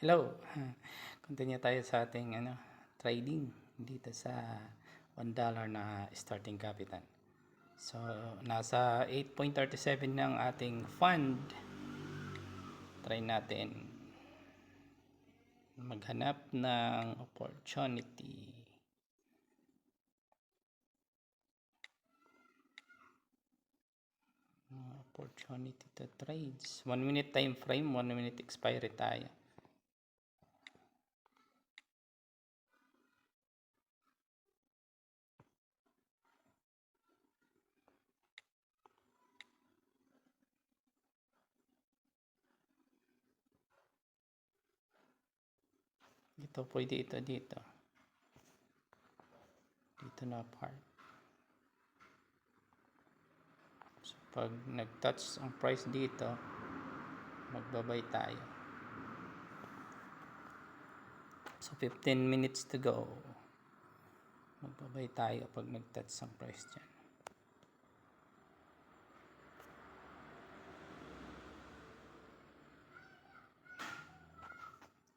Hello. Continue tayo sa ating trading dito sa $1 na starting capital. So, nasa 8.37 ng ating fund. Try natin maghanap ng opportunity. Opportunity to trades. 1 minute time frame, 1 minute expiry tayo. Ito pwede ito dito. Dito na part. So, pag nag-touch ang price dito, magbabay tayo. So 15 minutes to go. Magbabay tayo pag nag-touch ang price dyan.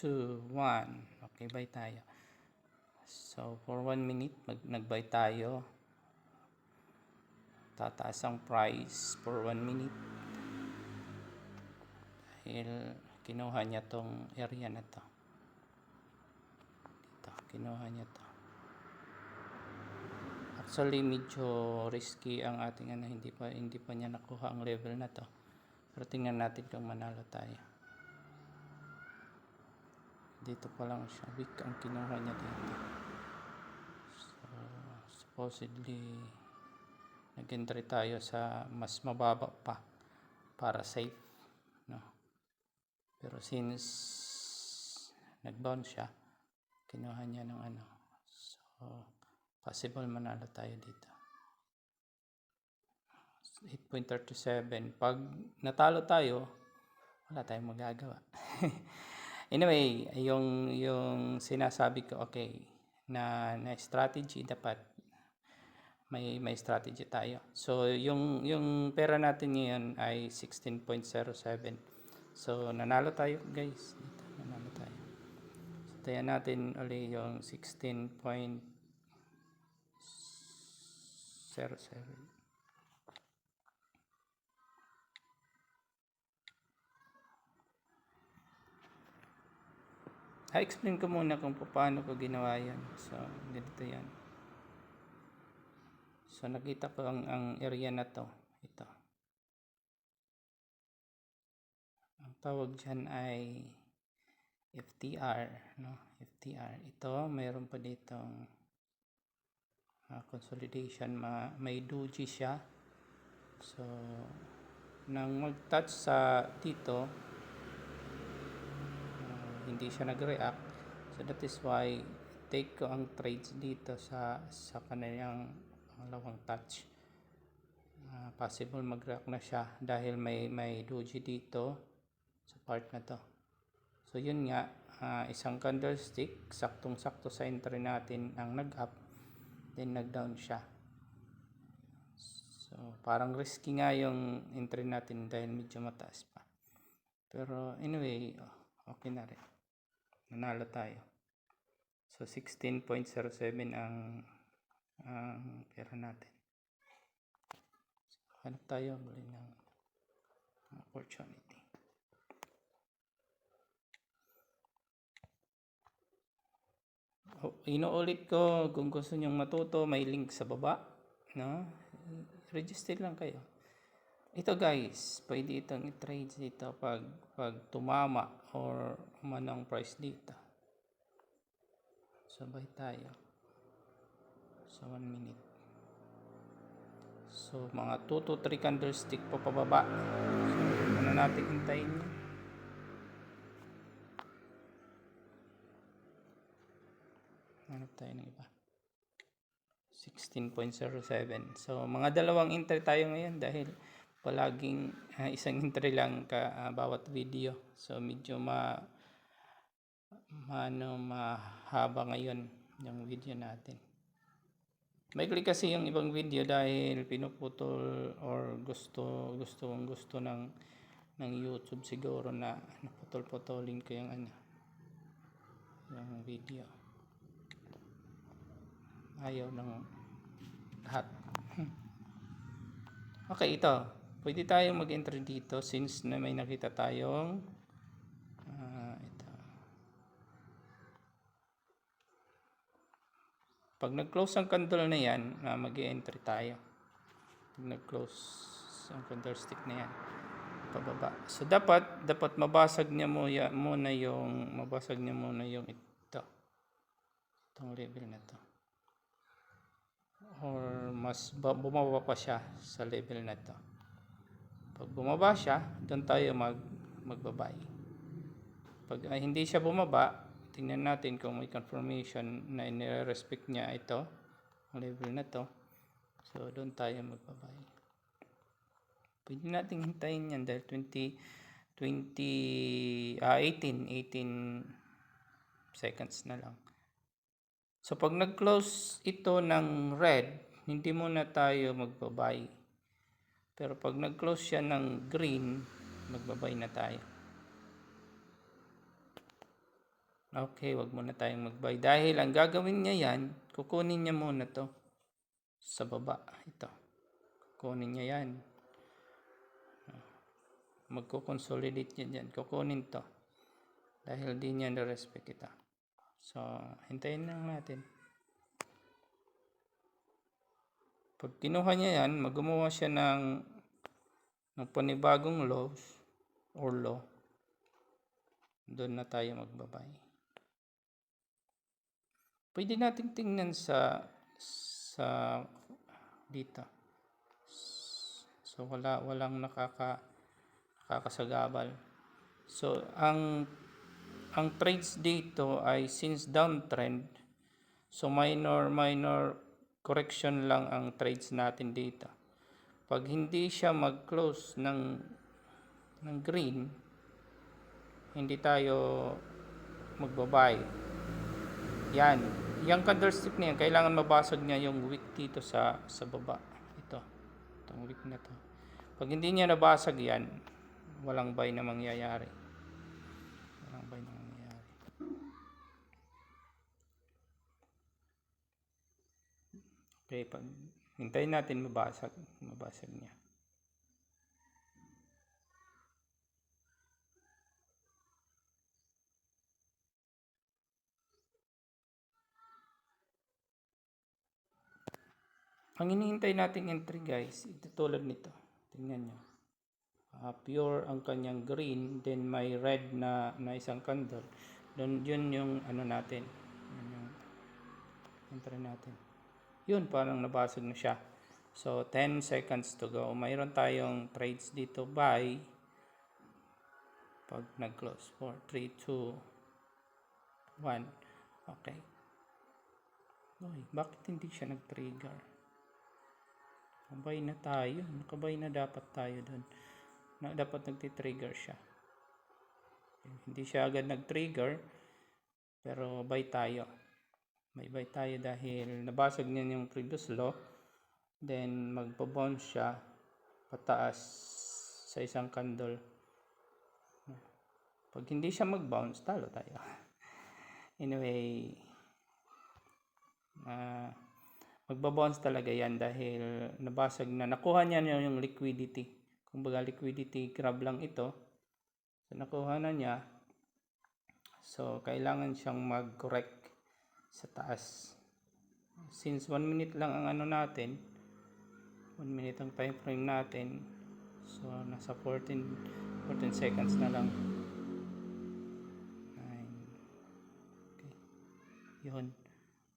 2, 1. Okay, buy tayo. So for 1 minute, nag-buy tayo. Tataas ang price for 1 minute. Dahil kinuha niya tong area na to. Dito, kinuha niya to. Actually, medyo risky ang ating hindi pa niya nakuha ang level na to. Pero tingnan natin kung manalo tayo. Dito pa lang siya, weak ang kinuha niya dito. So, supposedly nag-entry tayo sa mas mababa pa para safe, no? Pero since nag-bounce siya, kinuha niya ng so possible manalo tayo dito. 8.37. Pag natalo tayo, wala tayong magagawa. Anyway, yung sinasabi ko, okay, na strategy dapat may strategy tayo. So yung pera natin ngayon ay 16.07. So nanalo tayo, guys. Dito nanalo tayo. So tayo natin uli yung 16.07. I-explain ko muna kung paano ko ginawa yan. So, ganito yan. So, nakita ko ang area na to. Ito. Ang tawag dyan ay FTR. No? FTR. Ito, mayroon pa ditong consolidation. May doji siya. So, nang mag-touch sa dito, hindi siya nag-react. So that is why take ko ang trades dito sa kanilang pangalawang touch. Possible mag-react na siya dahil may doji dito sa part na to. So yun nga, isang candlestick, saktong-sakto sa entry natin ang nag-up, then nag-down siya. So parang risky nga yung entry natin dahil medyo mataas pa. Pero anyway, okay na rin. Nanalo tayo. So 16.07 ang pera natin. So, hanap tayo muli ng opportunity. Inuulit ko, kung gusto nyong matuto, may link sa baba, no? Register lang kayo. Ito guys, pwede itong i-trade dito pag tumama or umanong price dito. Sabay tayo sa 1 minute. So mga 2 to 3 candlestick pa pababa. So muna natin hintayin yun. Hanap tayo ng iba. 16.07. So mga dalawang entry tayo ngayon dahil palaging isang entry lang bawat video. So medyo mahaba ngayon yung video natin. Maikli kasi yung ibang video dahil pinuputol or gusto ng YouTube siguro na naputol-putulin ko yung yung video. Ayaw ng lahat. Okay, ito. Pwede tayong mag-enter dito since na may nakita tayong ito. Pag nag-close ang candle na yan, mag-enter tayo. Pag nag-close ang candlestick na yan, pababa. So dapat mabasag niya muna yung ito. Itong level na to. Or mas bumaba pa siya sa level na to. Pag bumaba siya, doon tayo magbabay. Pag hindi siya bumaba, tingnan natin kung may confirmation na inire-respect niya ito, ang level na to. So doon tayo magbabay. Pwede natin hintayin yan dahil 18 seconds na lang. So pag nag-close ito ng red, hindi muna tayo magbabay. Pero pag nag-close siya ng green, magbabay na tayo. Okay, wag muna tayong magbay. Dahil ang gagawin niya yan, kukunin niya muna to sa baba. Ito. Kukunin niya yan. Magko-consolidate niya dyan. Kukunin to. Dahil di niya na-respect ito. So, hintayin lang natin. Pag kinuha niya yan, gumawa siya ng panibagong lows or low. Doon na tayo magbabay. Pwede natin tingnan sa dito. So walang nakakasagabal. So ang trades dito ay since downtrend, so minor correction lang ang trades natin dito. Pag hindi siya mag-close ng green, hindi tayo magbabay. Yan. Yung candlestick na yan, kailangan mabasag niya yung wick dito sa baba. Itong wick na to. Pag hindi niya nabasag yan, walang buy na mangyayari. Okay, pag hintayin natin mabasag niya. Ang hinihintay nating entry guys, ito tulad nito. Tingnan nyo. Pure ang kanyang green, then may red na isang candle. Yun yung ano natin. Yun yung entry natin. Yun, parang nabasag na siya. So, 10 seconds to go. Mayroon tayong trades dito buy pag nag-close. 4, 3, 2, 1. Okay. Uy, bakit hindi siya nag-trigger? Nakabay na tayo. Nakabay na dapat tayo dun. Dapat nagti-trigger siya. Hindi siya agad nag-trigger, pero buy tayo. May buy tayo dahil nabasag niya yung previous low. Then magpo-bounce siya pataas sa isang candle. Pag hindi siya mag-bounce, talo tayo. Anyway, magbabounce talaga yan dahil nabasag na. Nakuha niya yung liquidity. Kumbaga liquidity grab lang ito. So nakuha na niya. So kailangan siyang mag-correct sa taas. Since 1 minute lang ang ano natin, 1 minute ang time frame natin. So nasa 14 seconds na lang. 9. Okay. Yun.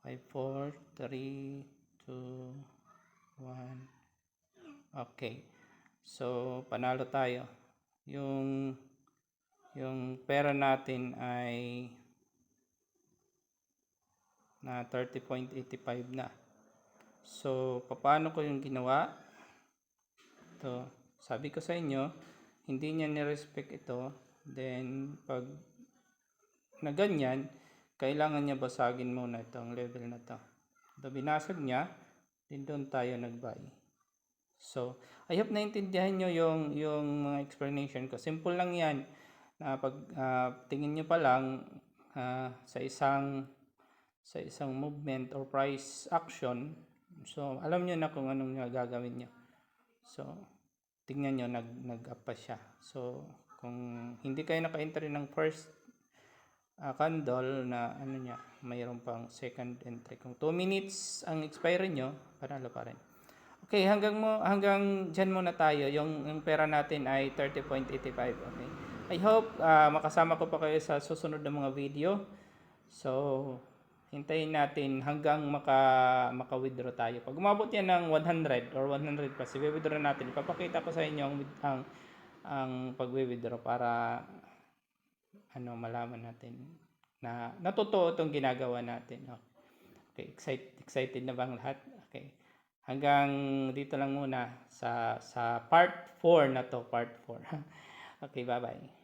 5, 4, 3, 2, 1. Okay. So panalo tayo. Yung pera natin ay na 30.85 na. So, paano ko yung ginawa? Ito, sabi ko sa inyo, hindi niya ni-respect ito. Then, pag na ganyan, kailangan niya basagin muna itong level na to. Ito, binasag niya, then doon tayo nag-buy. So, I hope naintindihan nyo yung mga explanation ko. Simple lang yan. Pag tingin nyo pa lang, sa isang movement or price action. So alam niyo na kung anong gagawin niyo. So tingnan niyo, nag-up pa siya. So kung hindi kayo naka-entry ng first candle na ano niya, mayroon pang second entry. Kung 2 minutes ang expiry nyo, panalo pa rin. Okay, hanggang dyan muna tayo. Yung pera natin ay 30.85. Okay. I hope makasama ko pa kayo sa susunod na mga video. So, hintayin natin hanggang maka-withdraw tayo. Pag umabot yan ng 100 or 100 plus, i-withdraw natin. Ipapakita ko sa inyo ang pag-withdraw para malaman natin na natotoo itong ginagawa natin. Okay, excited na bang lahat? Okay. Hanggang dito lang muna sa part 4 na to, part 4. Okay, bye-bye.